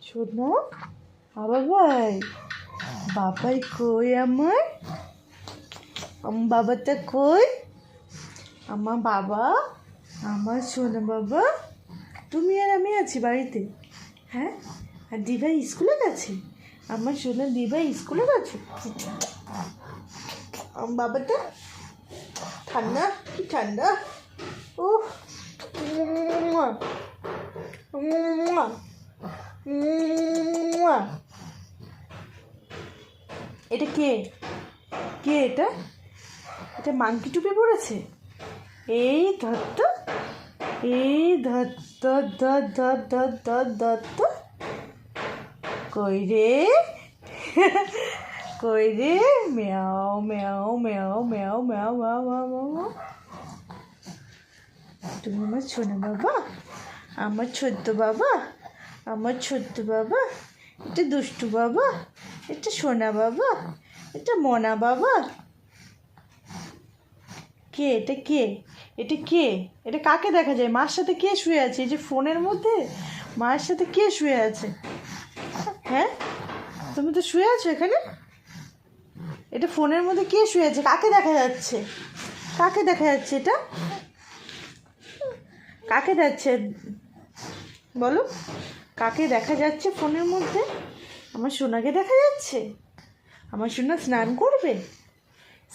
শোনো বাবাই, বাবাই কই আমার বাবাটা কই? আমার বাবা, আমার সোনা বাবা, তুমি আর আমি আছি বাড়িতে। হ্যাঁ, আর দিভাই স্কুলে গেছে? আমার সোনা দিভাই স্কুলে গেছে? আমার বাবাটা ঠান্ডা, কি ঠান্ডা! ও এটা কে? কে এটা? এটা মাংকি টুপি পড়েছে? এই ধর, এই ধর ধর ধর ধর ধর ধর ধর তো। কই রে? কই রে? মেয়াও মেয়াও মেয়াও মেয়াও মেয়াও মেয়াও মেয়াও মেয়াও। তুমি আমার ছোনা বাবা, আমার ছোট্ট বাবা, আমার ছোট্ট বাবা, এটা দুষ্টু বাবা, এটা সোনা বাবা, এটা মনা বাবা। কে এটা? কে এটা? কে এটা? কাকে দেখা যায়? মার সাথে কে শুয়ে আছে? এই যে ফোনের মধ্যে মায়ের সাথে কে শুয়ে আছে? হ্যাঁ, তুমি তো শুয়ে আছো এখানে। এটা ফোনের মধ্যে কে শুয়ে আছে? কাকে দেখা যাচ্ছে? কাকে দেখা যাচ্ছে এটা? কাকে যাচ্ছে বলো? কাকে দেখা যাচ্ছে ফোনের মধ্যে? আমার সোনাকে দেখা যাচ্ছে। আমার সোনা স্নান করবে?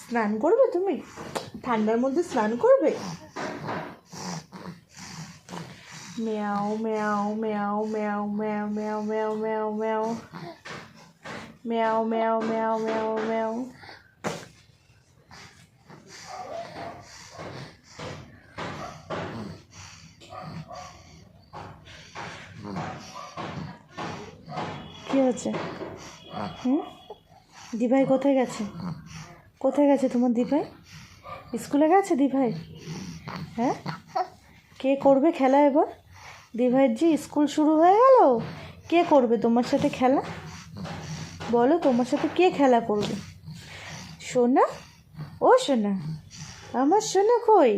স্নান করবে তুমি? ঠান্ডার মধ্যে স্নান করবে? মেয়াও মেয়াও মেয়াও মেয়াও মেয়াও মেয়াও মেয়াও মেয়াও মেয়াও মেয়াও মেয়াও মেয়াও মেয়াও মেয়াও। কি হচ্ছে? দিভাই কোথায় গেছে? কোথায় গেছে তোমার দিভাই? স্কুলে গেছে দিভাই? হ্যাঁ, কে করবে খেলা এবার? দিভাইয়ের যে স্কুল শুরু হয়ে গেল, কে করবে তোমার সাথে খেলা? বলো, তোমার সাথে কে খেলা করবে? সোনা, ও সোনা, আমার সোনা কই?